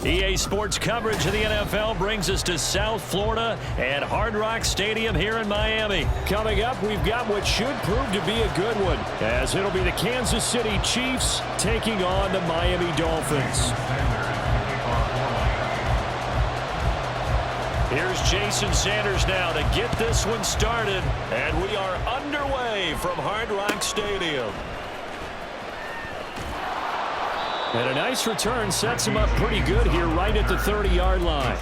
EA Sports coverage of the NFL brings us to South Florida and Hard Rock Stadium here in Miami. Coming up, we've got what should prove to be a good one, as it'll be the Kansas City Chiefs taking on the Miami Dolphins. Here's Jason Sanders now to get this one started, and we are underway from Hard Rock Stadium. And a nice return sets him up pretty good here right at the 30-yard line.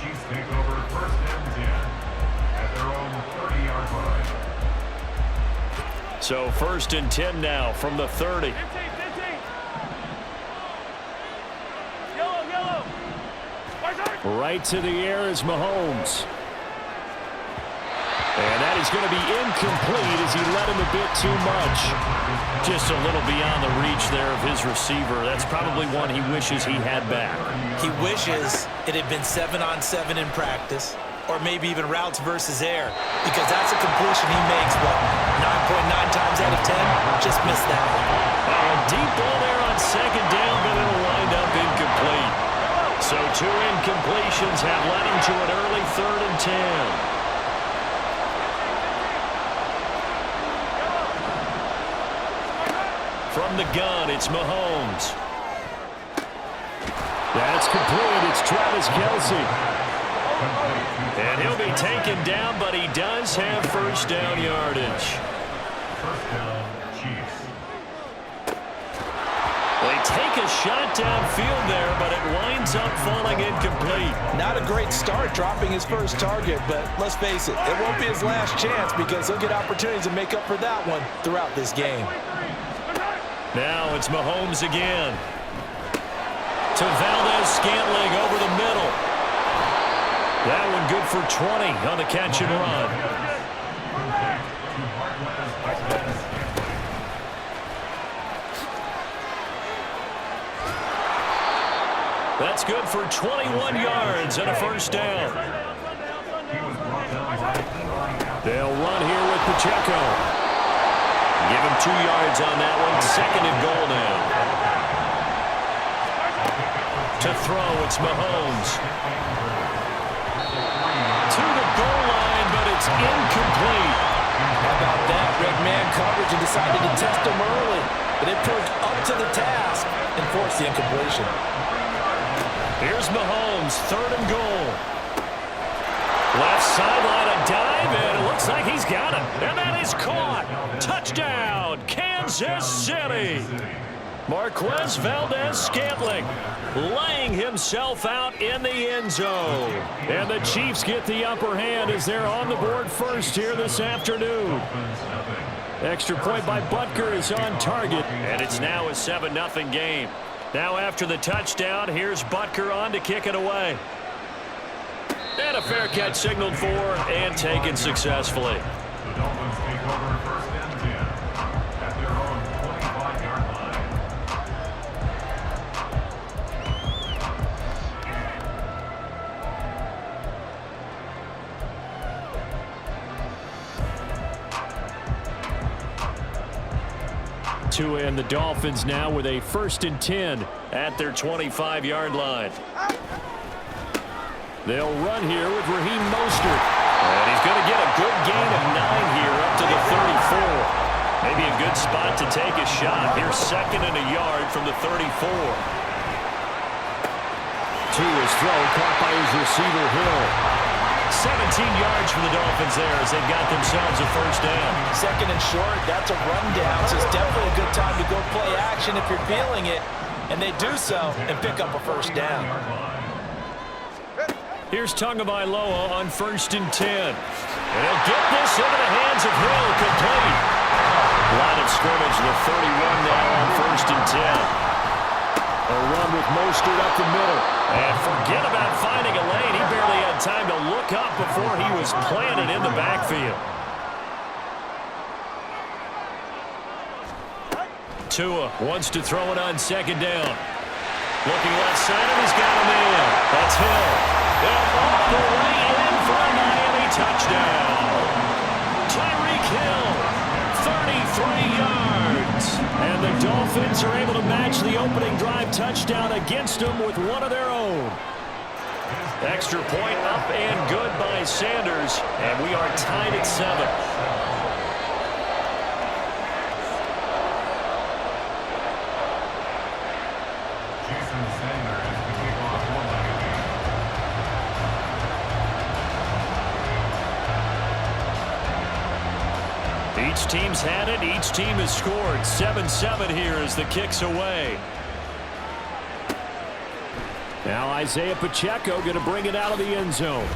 So 1st and 10 now from the 30. Right to the air is Mahomes. And that is going to be incomplete as he led him a bit too much. Just a little beyond the reach there of his receiver. That's probably one he wishes he had back. He wishes it had been 7-on-7 in practice, or maybe even routes versus air, because that's a completion he makes, what, 9.9 times out of 10? Just missed that one. A deep ball there on 2nd down, but it'll wind up incomplete. So 2 incompletions have led him to an early 3rd and 10. From the gun, it's Mahomes. That's complete. It's Travis Kelce. And he'll be taken down, but he does have 1st down yardage. They take a shot downfield there, but it winds up falling incomplete. Not a great start dropping his first target, but let's face it, it won't be his last chance because he'll get opportunities to make up for that one throughout this game. Now it's Mahomes again. To Valdez-Scantling over the middle. That one good for 20 on the catch and run. That's good for 21 yards and a 1st down. They'll run here with Pacheco. Give him 2 yards on that one. 2nd and goal now. To throw, it's Mahomes. To the goal line, but it's incomplete. How about that? Red man coverage and decided to test him early. But it proved up to the task and forced the incompletion. Here's Mahomes, 3rd and goal. Left sideline, a dive, and it looks like he's got it. And that is caught. Touchdown, Kansas City. Marquez Valdez-Scantling laying himself out in the end zone. And the Chiefs get the upper hand as they're on the board first here this afternoon. Extra point by Butker is on target. And it's now a 7-0 game. Now after the touchdown, here's Butker on to kick it away. And a fair catch signaled for and taken successfully. The Dolphins take over 1st and 10 at their own 25-yard line. Tua and the Dolphins now with a 1st and 10 at their 25-yard line. They'll run here with Raheem Mostert. And he's going to get a good gain of 9 here up to the 34. Maybe a good spot to take a shot. Here's 2nd and a yard from the 34. Tua's throw caught by his receiver Hill. 17 yards for the Dolphins there as they've got themselves a 1st down. 2nd and short, that's a rundown, so it's definitely a good time to go play action if you're feeling it. And they do so and pick up a 1st down. Here's Tagovailoa on 1st and 10. And he'll get this into the hands of Hill, complete. Line of scrimmage, the 31 now on 1st and 10. A run with Mostert up the middle. And forget about finding a lane. He barely had time to look up before he was planted in the backfield. Tua wants to throw it on 2nd down. Looking left side, and he's got a man. That's Hill. All the way in for a Miami touchdown. Tyreek Hill, 33 yards. And the Dolphins are able to match the opening drive touchdown against them with one of their own. Extra point up and good by Sanders, and we are tied at 7. Each team's had it. Each team has scored. 7-7 here as the kick's away. Now Isaiah Pacheco going to bring it out of the end zone.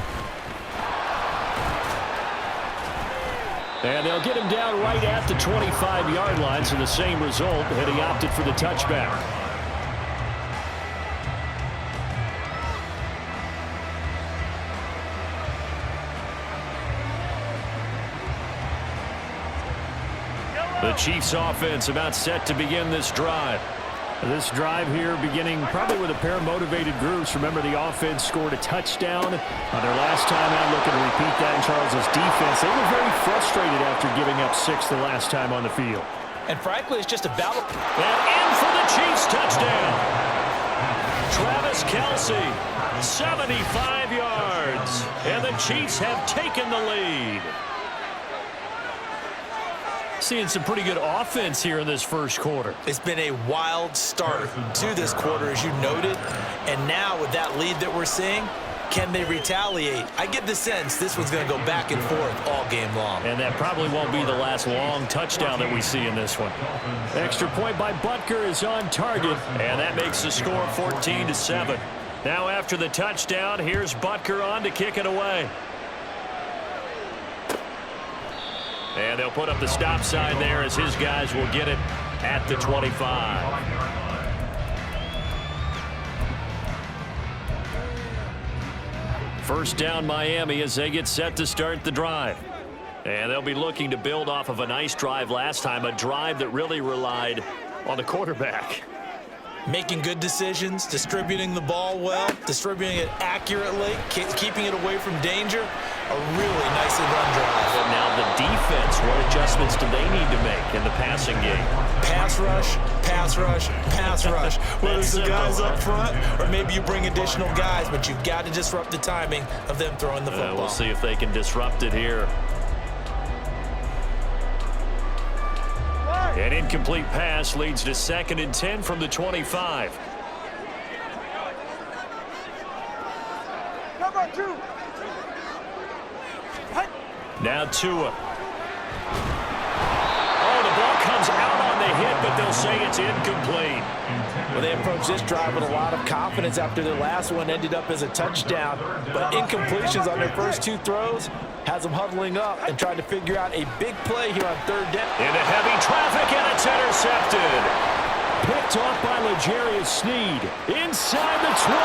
And they'll get him down right at the 25-yard line, so the same result, and he opted for the touchback. The Chiefs offense about set to begin this drive. This drive here beginning probably with a pair of motivated groups. Remember, the offense scored a touchdown on their last time out. Looking to repeat that in Charles's defense. They were very frustrated after giving up 6 the last time on the field. And frankly, it's just a battle. And in for the Chiefs touchdown. Travis Kelce, 75 yards. And the Chiefs have taken the lead. Seeing some pretty good offense here in this first quarter. It's been a wild start to this quarter, as you noted. And now with that lead that we're seeing, can they retaliate? I get the sense this one's going to go back and forth all game long. And that probably won't be the last long touchdown that we see in this one. Extra point by Butker is on target, and that makes the score 14-7. Now after the touchdown, here's Butker on to kick it away. And they'll put up the stop sign there as his guys will get it at the 25. First down Miami as they get set to start the drive. And they'll be looking to build off of a nice drive last time, a drive that really relied on the quarterback. Making good decisions, distributing the ball well, distributing it accurately, keeping it away from danger. A really nicely run drive. And now the defense, what adjustments do they need to make in the passing game? Pass rush, pass rush, pass rush. Whether it's the guys up front or maybe you bring additional guys, but you've got to disrupt the timing of them throwing the football. We'll see if they can disrupt it here. An incomplete pass leads to 2nd and 10 from the 25. Now Tua. Oh, the ball comes out on the hit, but they'll say it's incomplete. Well, they approached this drive with a lot of confidence after their last one ended up as a touchdown. But incompletions on their first 2 throws has them huddling up and trying to figure out a big play here on 3rd down. Into heavy traffic, and it's intercepted. Picked off by L'Jarius Sneed inside the 20.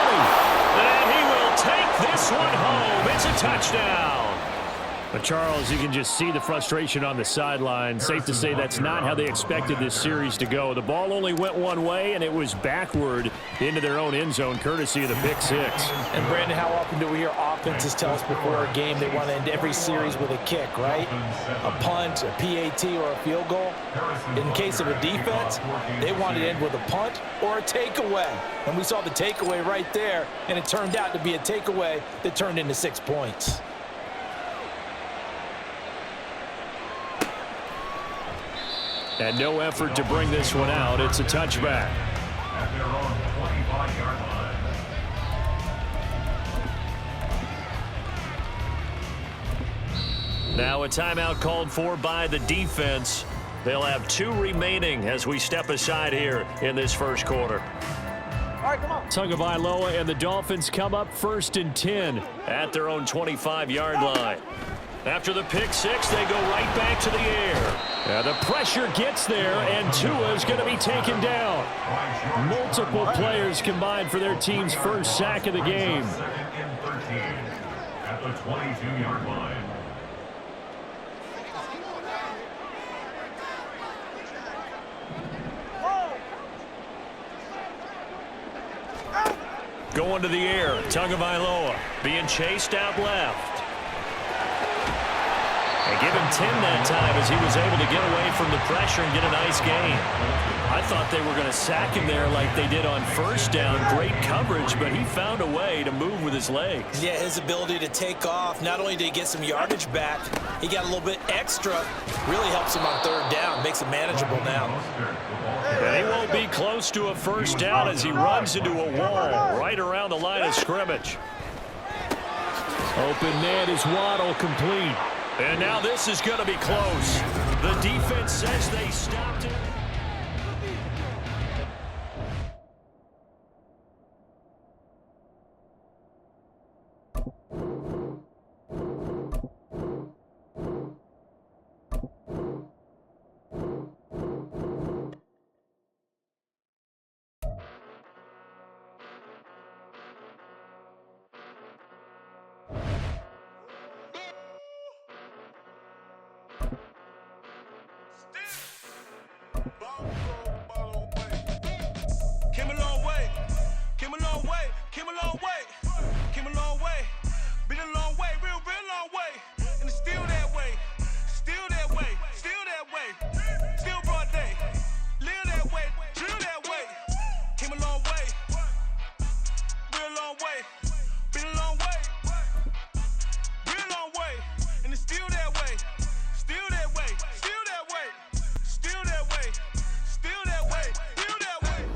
And he will take this one home. It's a touchdown. But Charles, you can just see the frustration on the sideline. Safe to say that's not how they expected this series to go. The ball only went one way, and it was backward into their own end zone, courtesy of the pick 6. And, Brandon, how often do we hear offenses tell us before a game they want to end every series with a kick, right? A punt, a PAT, or a field goal. In case of a defense, they want to end with a punt or a takeaway. And we saw the takeaway right there, and it turned out to be a takeaway that turned into 6 points. And no effort to bring this one out. It's a touchback. At their own 25-yard line. Now a timeout called for by the defense. They'll have 2 remaining as we step aside here in this first quarter. All right, come on. Tagovailoa and the Dolphins come up 1st and 10 at their own 25-yard line. After the pick 6, they go right back to the air. The pressure gets there, and Tua's going to be taken down. Multiple players combined for their team's first sack of the game. 2nd and 13 at the 22-yard line. Going to the air, Tagovailoa being chased out left. And give him 10 that time as he was able to get away from the pressure and get a nice gain. I thought they were going to sack him there like they did on first down. Great coverage, but he found a way to move with his legs. Yeah, his ability to take off, not only did he get some yardage back, he got a little bit extra. Really helps him on third down, makes it manageable now. And he won't be close to a first down as he runs into a wall right around the line of scrimmage. Open man is Waddle, complete. And now this is going to be close. The defense says they stopped it.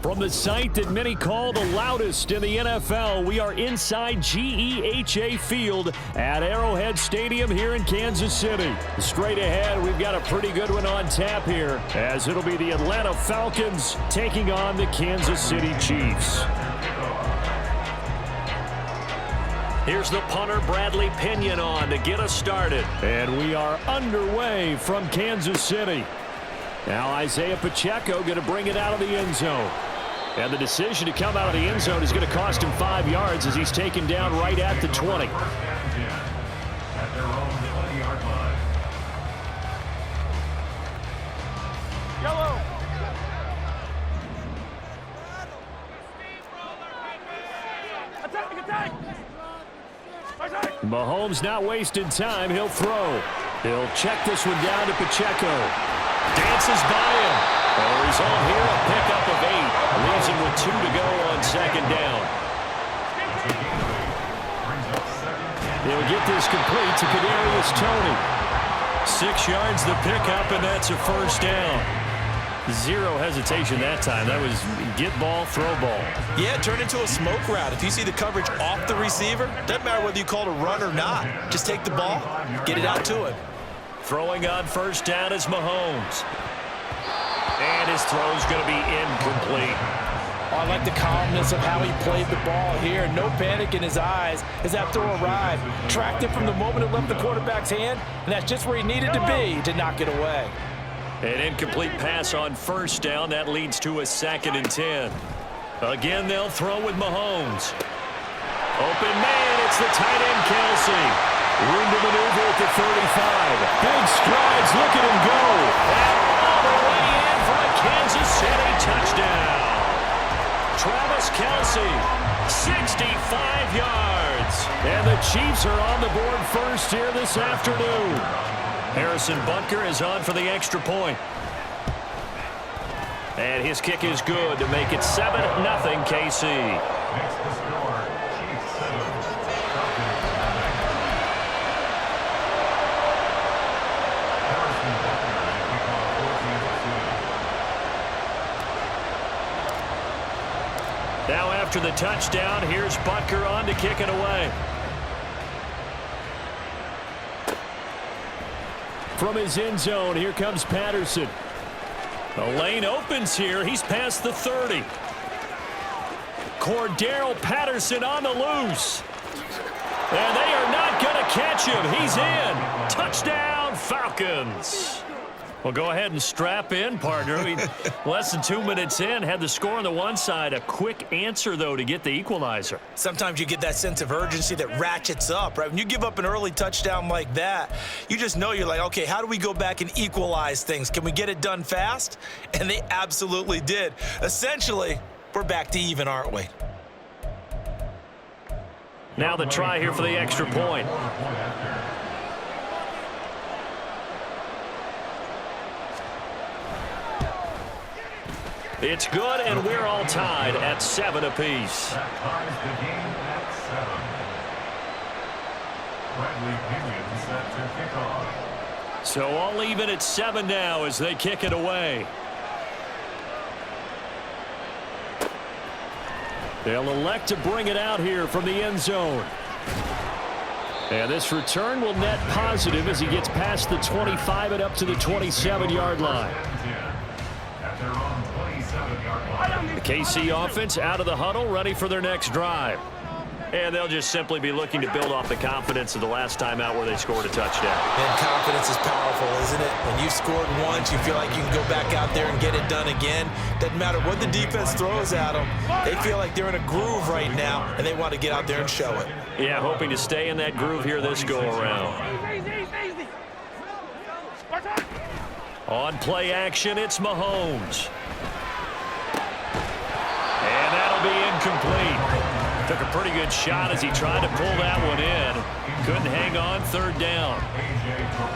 From the site that many call the loudest in the NFL, we are inside GEHA Field at Arrowhead Stadium here in Kansas City. Straight ahead, we've got a pretty good one on tap here, as it'll be the Atlanta Falcons taking on the Kansas City Chiefs. Here's the punter, Bradley Pinion, on to get us started. And we are underway from Kansas City. Now Isaiah Pacheco going to bring it out of the end zone. And the decision to come out of the end zone is going to cost him 5 yards as he's taken down right at the 20. At their own 20-yard line. Yellow. Mahomes not wasting time. He'll throw. He'll check this one down to Pacheco. Dances by him. The result here, a pickup of 8. Leaves him with 2 to go on second down. He'll get this complete to Kadarius Toney. 6 yards the pickup, and that's a first down. Zero hesitation that time. That was get ball, throw ball. Yeah, it turned into a smoke route. If you see the coverage off the receiver, doesn't matter whether you call it a run or not. Just take the ball, get it out to him. Throwing on first down is Mahomes. And his throw's going to be incomplete. Oh, I like the calmness of how he played the ball here. No panic in his eyes as that throw arrived. Tracked it from the moment it left the quarterback's hand, and that's just where he needed to be to knock it away. An incomplete pass on first down. That leads to a 2nd and 10. Again, they'll throw with Mahomes. Open man, it's the tight end, Kelsey. Room to maneuver at the 35. Big strides, look at him go. And all the way in for a Kansas City touchdown. Travis Kelsey, 65 yards. And the Chiefs are on the board first here this afternoon. Harrison Butker is on for the extra point. And his kick is good to make it 7-0 KC. Next to score, Chiefs 7, Falcons 9. Harrison Butker, kickoff 14-2. Now after the touchdown, here's Butker on to kick it away. From his end zone, here comes Patterson. The lane opens here. He's past the 30. Cordarrelle Patterson on the loose. And they are not going to catch him. He's in. Touchdown, Falcons. Well, go ahead and strap in, partner. Less than 2 minutes in, had the score on the one side. A quick answer, though, to get the equalizer. Sometimes you get that sense of urgency that ratchets up, right? When you give up an early touchdown like that, you just know you're like, okay, how do we go back and equalize things? Can we get it done fast? And they absolutely did. Essentially, we're back to even, aren't we? Now the try here for the extra point. It's good, and we're all tied at 7 apiece. That ties the game at 7. Bradley Pinion set to kick off. So all even at 7 now as they kick it away. They'll elect to bring it out here from the end zone. And this return will net positive as he gets past the 25 and up to the 27-yard line. The KC offense out of the huddle, ready for their next drive. And they'll just simply be looking to build off the confidence of the last time out where they scored a touchdown. And confidence is powerful, isn't it? When you've scored once, you feel like you can go back out there and get it done again. Doesn't matter what the defense throws at them. They feel like they're in a groove right now, and they want to get out there and show it. Yeah, hoping to stay in that groove here this go-around. On play action, it's Mahomes. And that'll be incomplete. Took a pretty good shot as he tried to pull that one in. Couldn't hang on, third down.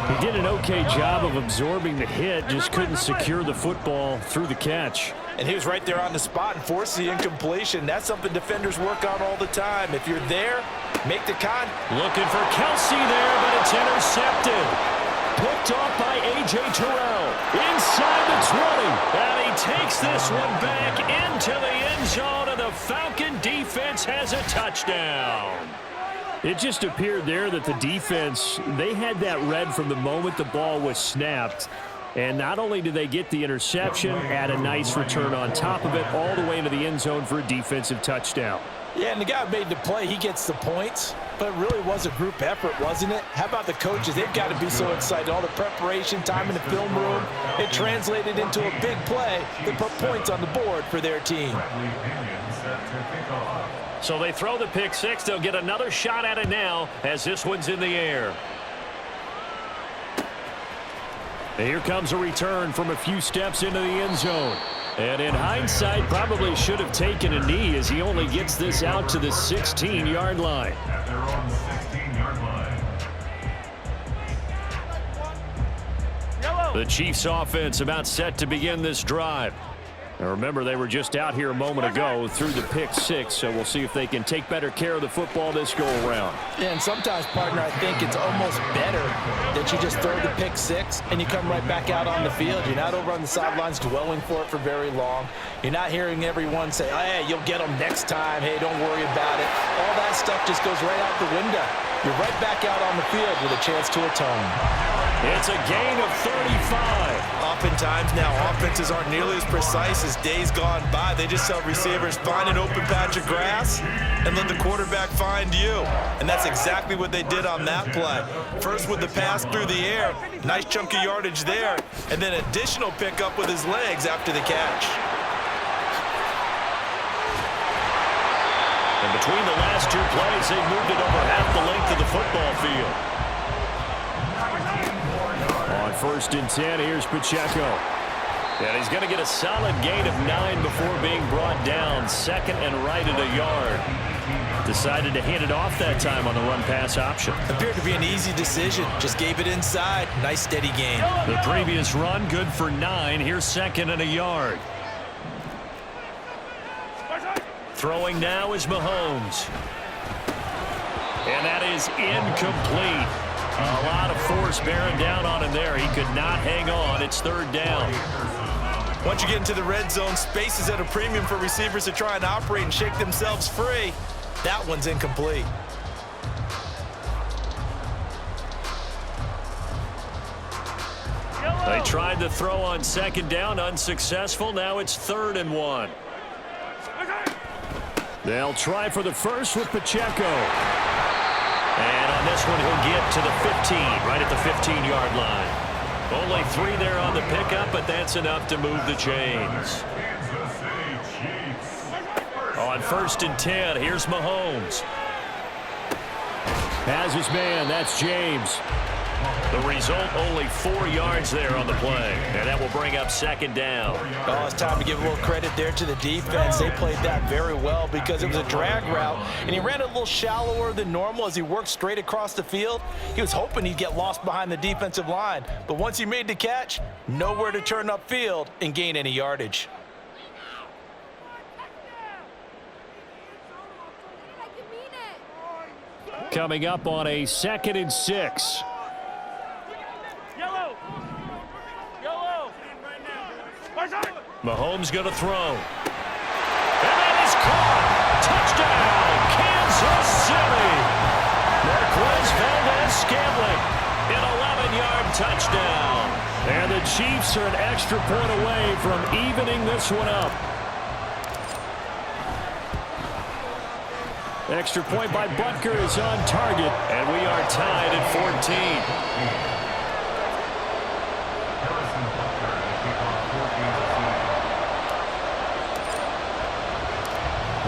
He did an okay job of absorbing the hit, just couldn't secure the football through the catch. And he was right there on the spot and forced the incompletion. That's something defenders work on all the time. If you're there, make the con. Looking for Kelsey there, but it's intercepted. Picked off by A.J. Terrell. Inside the 20. And he takes this one back into the end zone, and the Falcon defense has a touchdown. It just appeared there that the defense, they had that read from the moment the ball was snapped. And not only did they get the interception, add a nice return on top of it, all the way into the end zone for a defensive touchdown. Yeah, and the guy made the play. He gets the points, but it really was a group effort, wasn't it? How about the coaches? They've got to be so excited. All the preparation, time in the film room, it translated into a big play that put points on the board for their team. So they throw the pick six. They'll get another shot at it now as this one's in the air. And here comes a return from a few steps into the end zone. And in hindsight, probably should have taken a knee as he only gets this out to the 16-yard line. At their own 16-yard line. The Chiefs offense about set to begin this drive. Now remember, they were just out here a moment ago through the pick six, so we'll see if they can take better care of the football this go-around. And sometimes, partner, I think it's almost better that you just throw the pick six and you come right back out on the field. You're not over on the sidelines dwelling for it for very long. You're not hearing everyone say, oh, hey, you'll get them next time. Hey, don't worry about it. All that stuff just goes right out the window. You're right back out on the field with a chance to atone. It's a gain of 35. Oftentimes now, offenses aren't nearly as precise as days gone by. They just tell receivers, find an open patch of grass and let the quarterback find you. And that's exactly what they did on that play. First with the pass through the air, nice chunk of yardage there, and then additional pickup with his legs after the catch. And between the last two plays, they moved it over half the length of the football field. On 1st and 10, here's Pacheco. And he's going to get a solid gain of 9 before being brought down. Second and right at a yard. Decided to hand it off that time on the run-pass option. Appeared to be an easy decision. Just gave it inside. Nice steady gain. The previous run, good for 9. Here's second and a yard. Throwing now is Mahomes. And that is incomplete. A lot of force bearing down on him there. He could not hang on. It's third down. Once you get into the red zone, space is at a premium for receivers to try and operate and shake themselves free. That one's incomplete. They tried to throw on second down, unsuccessful. Now it's 3rd and 1. They'll try for the first with Pacheco. And on this one, he'll get to the 15, right at the 15-yard line. Only 3 there on the pickup, but that's enough to move the chains. On 1st and 10, here's Mahomes. Has his man, that's James. The result, only 4 yards there on the play. And that will bring up second down. Oh, it's time to give a little credit there to the defense. They played that very well because it was a drag route, and he ran a little shallower than normal as he worked straight across the field. He was hoping he'd get lost behind the defensive line, but once he made the catch, nowhere to turn upfield and gain any yardage. Coming up on a 2nd and 6. Mahomes going to throw. And that is caught. Touchdown, Kansas City. Marquez Valdez-Scantling, an 11-yard touchdown. And the Chiefs are an extra point away from evening this one up. Extra point by Butker is on target. And we are tied at 14.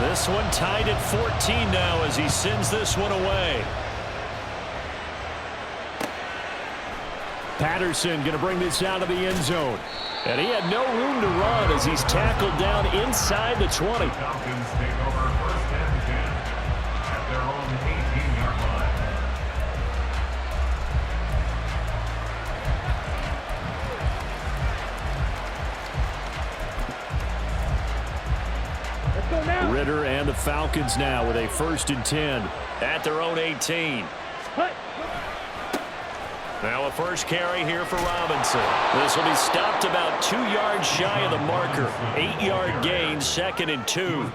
This one tied at 14 now as he sends this one away. Patterson going to bring this out of the end zone. And he had no room to run as he's tackled down inside the 20. Falcons take over 1st and 10 at their own 18-yard line. Ritter and the Falcons now with a 1st and 10. At their own 18. Now a first carry here for Robinson. This will be stopped about 2 yards shy of the marker. 8-yard gain, 2nd and 2.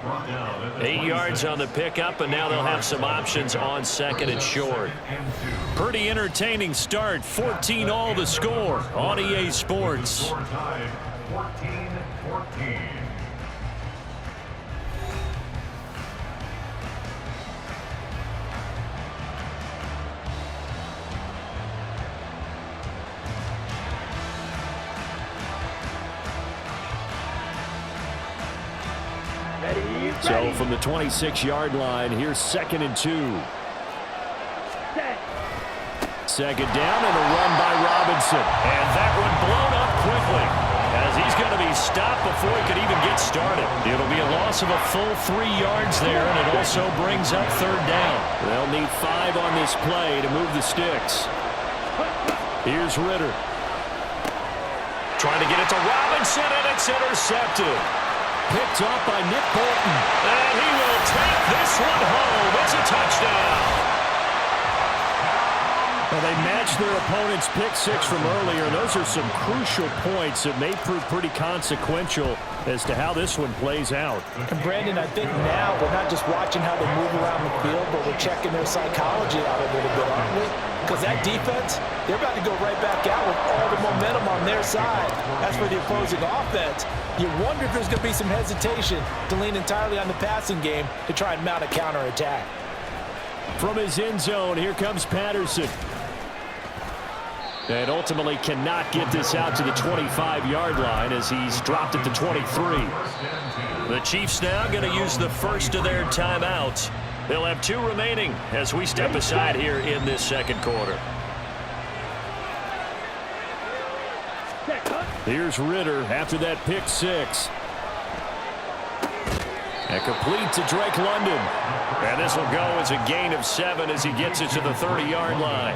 8 yards on the pickup, and now they'll have some options on 2nd and short. Pretty entertaining start. 14 all the score on EA Sports. Score tied 14-14. So from the 26-yard line, here's 2nd and 2. 2nd down and a run by Robinson. And that one blown up quickly as he's going to be stopped before he could even get started. It'll be a loss of a full 3 yards there, and it also brings up 3rd down. They'll need 5 on this play to move the sticks. Here's Ritter. Trying to get it to Robinson, and it's intercepted. Picked off by Nick Bolton. And he will take this one home. It's a touchdown. Well, they matched their opponent's pick 6 from earlier. Those are some crucial points that may prove pretty consequential as to how this one plays out. And Brandon, I think now we're not just watching how they move around the field, but we're checking their psychology out a little bit, aren't we? Because that defense, they're about to go right back out with all the momentum on their side. As for the opposing offense, you wonder if there's going to be some hesitation to lean entirely on the passing game to try and mount a counterattack. From his end zone, here comes Patterson. And ultimately cannot get this out to the 25-yard line as he's dropped at the 23. The Chiefs now going to use the first of their timeouts. They'll have 2 remaining as we step aside here in this 2nd quarter. Here's Ritter after that pick 6. And complete to Drake London. And this will go as a gain of 7 as he gets it to the 30-yard line.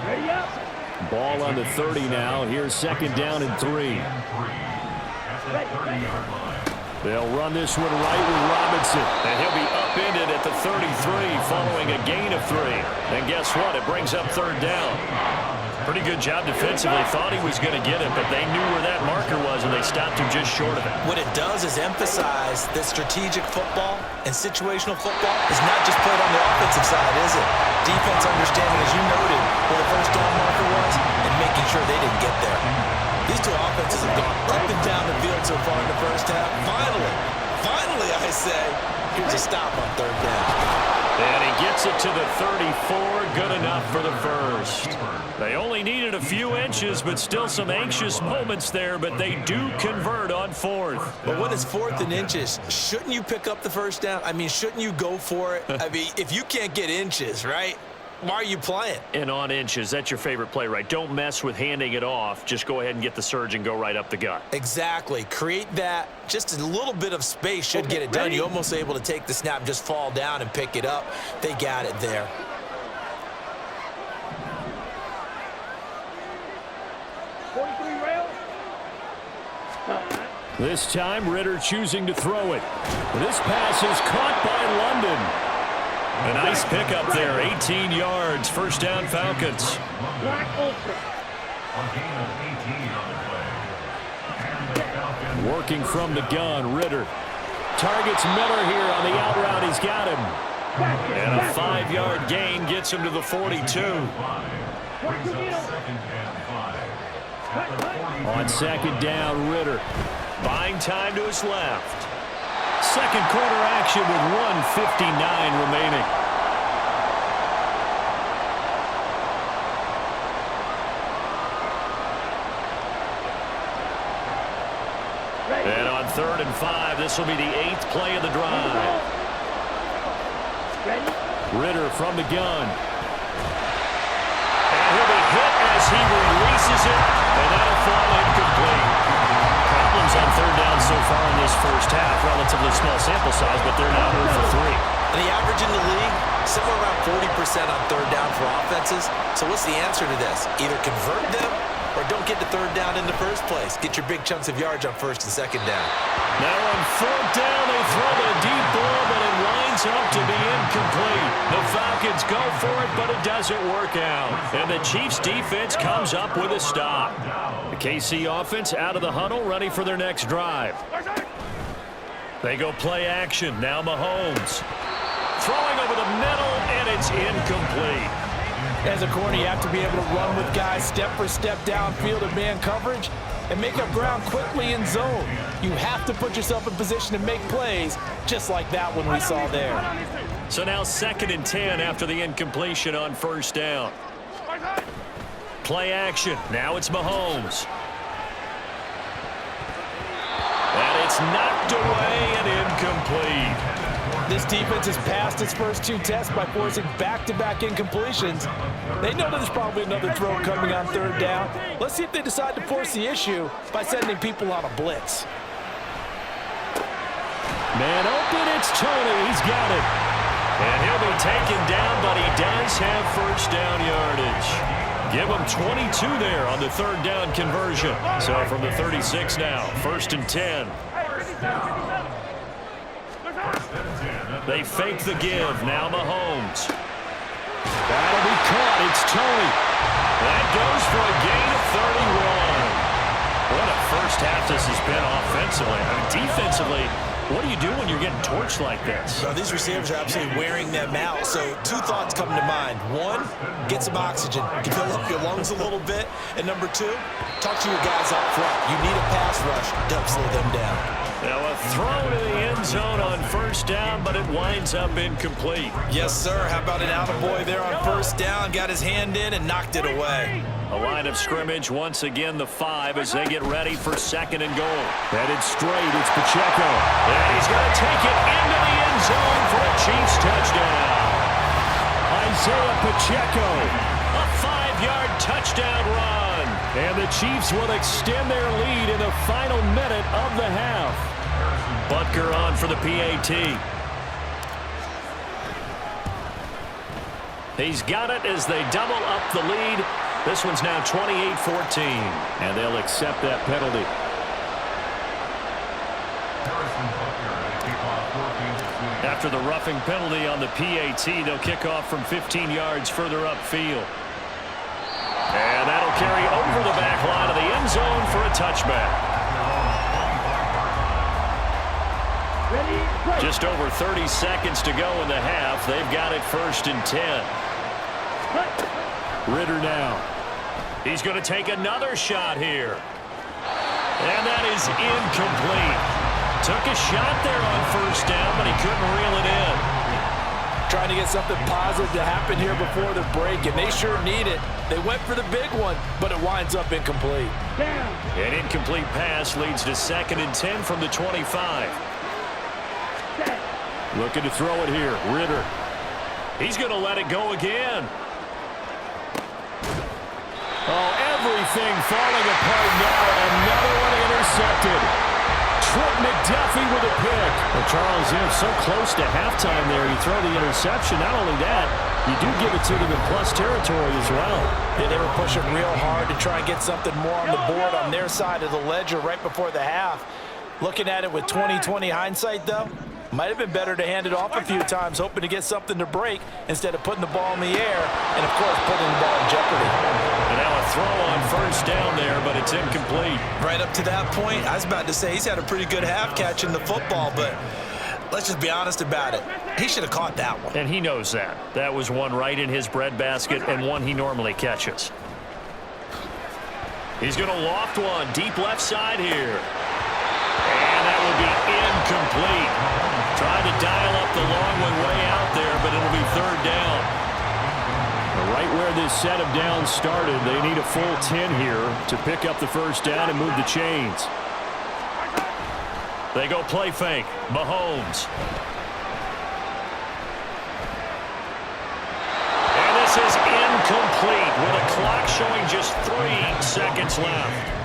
Ball on the 30 now. Here's 2nd down and 3. They'll run this one right with Robinson. And he'll be upended at the 33 following a gain of 3. And guess what? It brings up 3rd down. Pretty good job defensively. Thought he was going to get it, but they knew where that marker was, and they stopped him just short of it. What it does is emphasize that strategic football and situational football is not just played on the offensive side, is it? Defense understanding, as you noted, where the 1st down marker was and making sure they didn't get there. These 2 offenses have gone up and down the field so far in the 1st half. Finally, I say, here's a stop on 3rd down. And he gets it to the 34, good enough for the 1st. They only needed a few inches, but still some anxious moments there, but they do convert on 4th. But when it's 4th and inches, shouldn't you pick up the 1st down? I mean, shouldn't you go for it? I mean, if you can't get inches, right? Why are you playing? And on inches, that's your favorite play, right? Don't mess with handing it off. Just go ahead and get the surge and go right up the gut. Exactly. Create that. Just a little bit of space should get it done. You're almost able to take the snap, just fall down and pick it up. They got it there. This time, Ritter choosing to throw it. This pass is caught by London. A nice pickup there, 18 yards, first down Falcons. Working from the gun, Ritter. Targets Miller here on the out route. He's got him. And a 5-yard gain gets him to the 42. On second down, Ritter. Buying time to his left. Second quarter action with 1:59 remaining. And on 3rd and 5, this will be the 8th play of the drive. Ritter from the gun. And he'll be hit as he releases it, and that'll fall incomplete. Problems on 3rd down so far in this first half. Relatively small sample size, but they're now 0 for 3. And the average in the league, somewhere around 40% on 3rd down for offenses. So what's the answer to this? Either convert them or don't get to 3rd down in the first place. Get your big chunks of yards on 1st and 2nd down. Now on 4th down, they throw the deep ball, but it winds up to be incomplete. The Falcons go for it, but it doesn't work out. And the Chiefs defense comes up with a stop. The KC offense out of the huddle, ready for their next drive. They go play action. Now Mahomes. Throwing over the middle, and it's incomplete. As a corner, you have to be able to run with guys step for step downfield in man coverage and make up ground quickly in zone. You have to put yourself in position to make plays, just like that one we saw there. So now 2nd and 10 after the incompletion on 1st down. Play action. Now it's Mahomes. And it's knocked away and incomplete. This defense has passed its first 2 tests by forcing back-to-back incompletions. They know there's probably another throw coming on 3rd down. Let's see if they decide to force the issue by sending people on a blitz. Man open, it's Tony. He's got it. And he'll be taken down, but he does have 1st down yardage. Give him 22 there on the 3rd down conversion. So from the 36 now, 1st and 10. They fake the give. Now Mahomes. That'll be caught. It's Tony. That goes for a gain of 31. What a first half this has been offensively. I mean, defensively, what do you do when you're getting torched like this? Well, these receivers are absolutely wearing them out. So 2 thoughts come to mind. 1, get some oxygen. Fill up your lungs a little bit. And number 2, talk to your guys up front. You need a pass rush. Don't slow them down. Now a throw to the end zone on 1st down, but it winds up incomplete. Yes, sir. How about an attaboy there on 1st down? Got his hand in and knocked it away. A line of scrimmage, once again the 5 as they get ready for 2nd and goal. Headed straight, it's Pacheco. And he's going to take it into the end zone for a Chiefs touchdown. Isaiah Pacheco, a 5-yard touchdown run. And the Chiefs will extend their lead in the final minute of the half. Butker on for the PAT. He's got it as they double up the lead. This one's now 28-14. And they'll accept that penalty. After the roughing penalty on the PAT, they'll kick off from 15 yards further upfield. And that'll carry over the back line of the end zone for a touchback. Just over 30 seconds to go in the half. They've got it 1st and 10. Ritter now. He's going to take another shot here. And that is incomplete. Took a shot there on 1st down, but he couldn't reel it in. Trying to get something positive to happen here before the break, and they sure need it. They went for the big one, but it winds up incomplete. An incomplete pass leads to 2nd and 10 from the 25. Looking to throw it here. Ritter. He's going to let it go again. Oh, everything falling apart now. Another one intercepted. Trent McDuffie with a pick. Well, Charles, so close to halftime there. You throw the interception. Not only that, you do give it to them in plus territory as well. Yeah, they were pushing real hard to try and get something more on the board on their side of the ledger right before the half. Looking at it with 20/20 hindsight, though, Might have been better to hand it off a few times, hoping to get something to break instead of putting the ball in the air and, of course, putting the ball in jeopardy. And now a throw on first down there, but it's incomplete. Right up to that point, I was about to say he's had a pretty good half catching the football, but let's just be honest about it. He should have caught that one. And he knows that. That was one right in his breadbasket and one he normally catches. He's going to loft one deep left side here. And that will be incomplete. Trying to dial up the long one way out there, but it'll be third down. Right where this set of downs started, they need a full 10 here to pick up the first down and move the chains. They go play fake. Mahomes. And this is incomplete with a clock showing just 3 seconds left.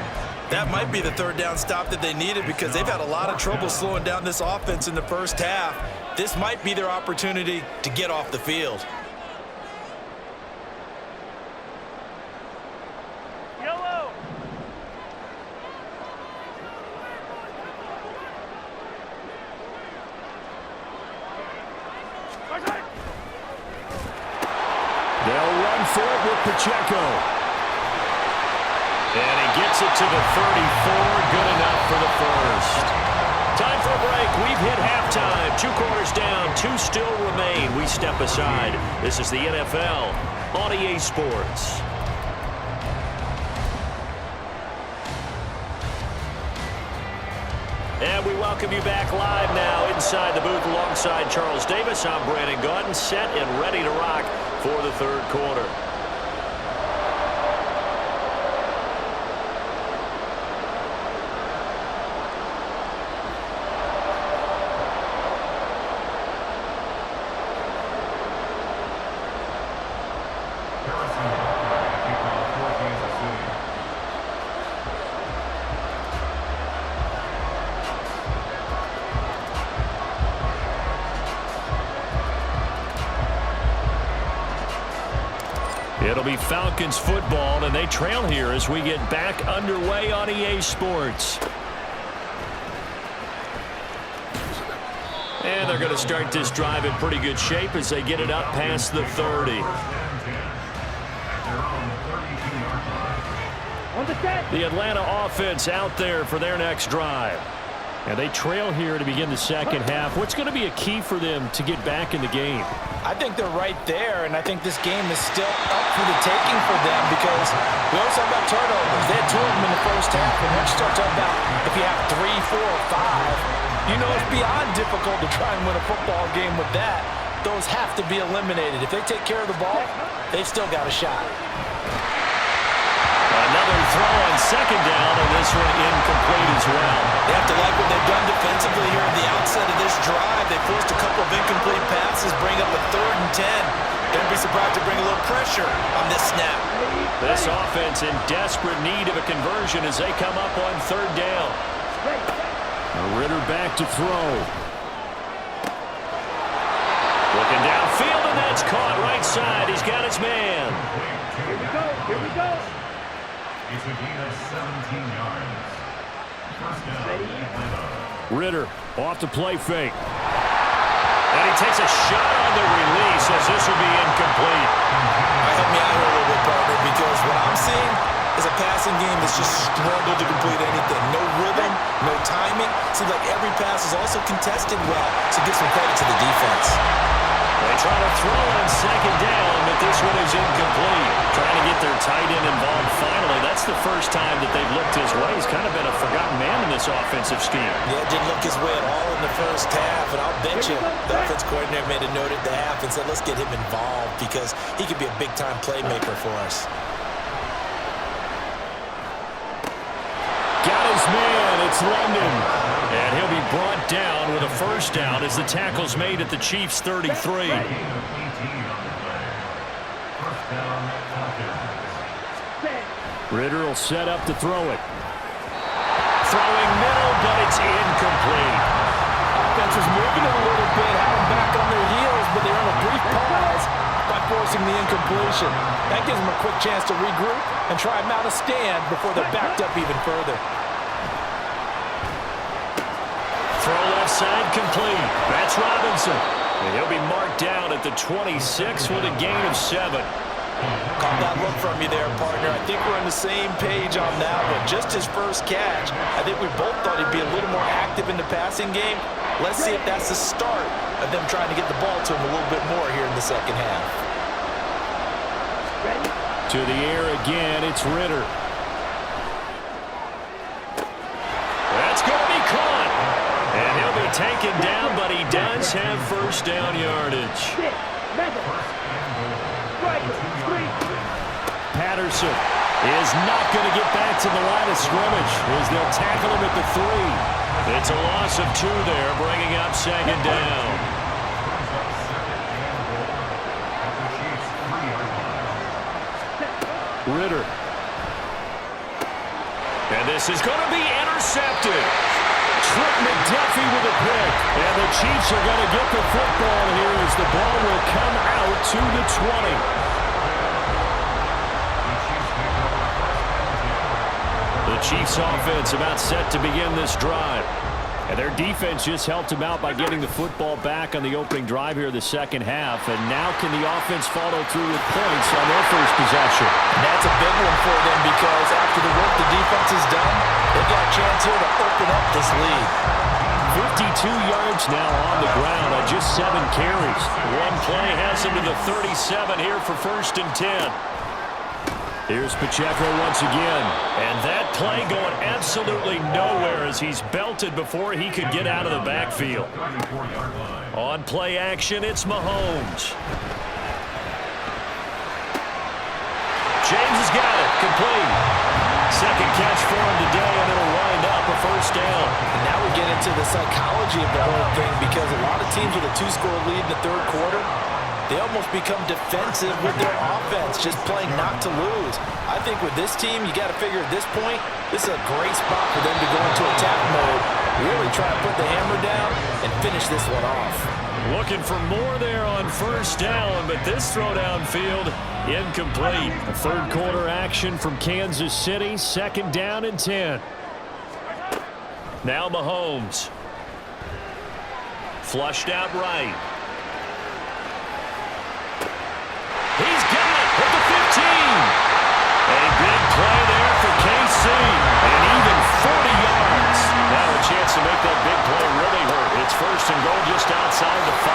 That might be the third down stop that they needed because they've had a lot of trouble slowing down this offense in the first half. This might be their opportunity to get off the field. Yellow. They'll run for it with Pacheco. And he gets it to the 34. Good enough for the first. Time for a break. We've hit halftime. 2 quarters down. 2 still remain. We step aside. This is the NFL on EA Sports. And we welcome you back live now inside the booth alongside Charles Davis. I'm Brandon Gaudin, set and ready to rock for the third quarter. It'll be Falcons football, and they trail here as we get back underway on EA Sports. And they're going to start this drive in pretty good shape as they get it up past the 30. The Atlanta offense out there for their next drive. And they trail here to begin the second half. What's going to be a key for them to get back in the game? I think they're right there, and I think this game is still up for the taking for them because we always talk about turnovers. They had 2 of them in the first half, and once you start talking about if you have 3, 4, or 5, you know it's beyond difficult to try and win a football game with that. Those have to be eliminated. If they take care of the ball, they've still got a shot. Another throw on second down, and this one incomplete as well. They have to like what they've done defensively here at the outset of this drive. They forced a couple of incomplete passes, bring up a 3rd and 10. Don't be surprised to bring a little pressure on this snap. This offense in desperate need of a conversion as they come up on 3rd down. Ritter back to throw. Looking downfield, and that's caught right side. He's got his man. Here we go. Here we go. It's a gain of 17 yards. First down. Ritter off to play fake. And he takes a shot on the release as this will be incomplete. Help me out here a little bit, partner, because what I'm seeing is a passing game that's just struggled to complete anything. No rhythm, no timing. Seems like every pass is also contested well, so give some credit to the defense. They try to throw on second down, but this one is incomplete. Trying to get their tight end involved finally. That's the first time that they've looked his way. He's kind of been a forgotten man in this offensive scheme. Yeah, didn't look his way at all in the first half, and I'll bet you the offense coordinator made a note at the half and said, let's get him involved because he could be a big-time playmaker for us. Got his man. It's London. And he'll be brought down with a first down as the tackle's made at the Chiefs' 33. Ritter will set up to throw it. Throwing middle, but it's incomplete. Offense was moving it a little bit, had them back on their heels, but they're on a brief pause by forcing the incompletion. That gives them a quick chance to regroup and try and mount a stand before they're backed up even further. Throw left side complete. That's Patterson. And he'll be marked down at the 26 with a gain of 7. Caught that look from you there, partner. I think we're on the same page on that one. Just his first catch, I think we both thought he'd be a little more active in the passing game. Let's see if that's the start of them trying to get the ball to him a little bit more here in the second half. To the air again, it's Ritter. That's going to be caught. And he'll be taken down, but he does have first down yardage. Patterson is not going to get back to the line of scrimmage as they'll tackle him at the 3. It's a loss of 2 there, bringing up second down. Ritter. And this is going to be intercepted. Trip McDuffie with a pick. And the Chiefs are going to get the football here as the ball will come out to the 20. The Chiefs offense about set to begin this drive. And their defense just helped them out by getting the football back on the opening drive here the second half. And now can the offense follow through with points on their first possession? And that's a big one for them because after the work the defense has done, they've got a chance here to open up this lead. 52 yards now on the ground on just 7 carries. One play has him to the 37 here for first and 10. Here's Pacheco once again. And that play going absolutely nowhere as he's belted before he could get out of the backfield. On play action, it's Mahomes. James has got it. Complete. Second catch for him today, and it'll wind up a first down. And now we get into the psychology of the whole thing because a lot of teams with a 2-score lead in the third quarter, they almost become defensive with their offense, just playing not to lose. I think with this team, you got to figure at this point, this is a great spot for them to go into attack mode, really try to put the hammer down and finish this one off. Looking for more there on first down, but this throw downfield incomplete. A third quarter action from Kansas City, second down and 10. Now Mahomes. Flushed out right. He's got it at the 15. A big play there for KC. And even 40 yards. Now a chance to make that big play really hurt. It's first and goal just outside the 5.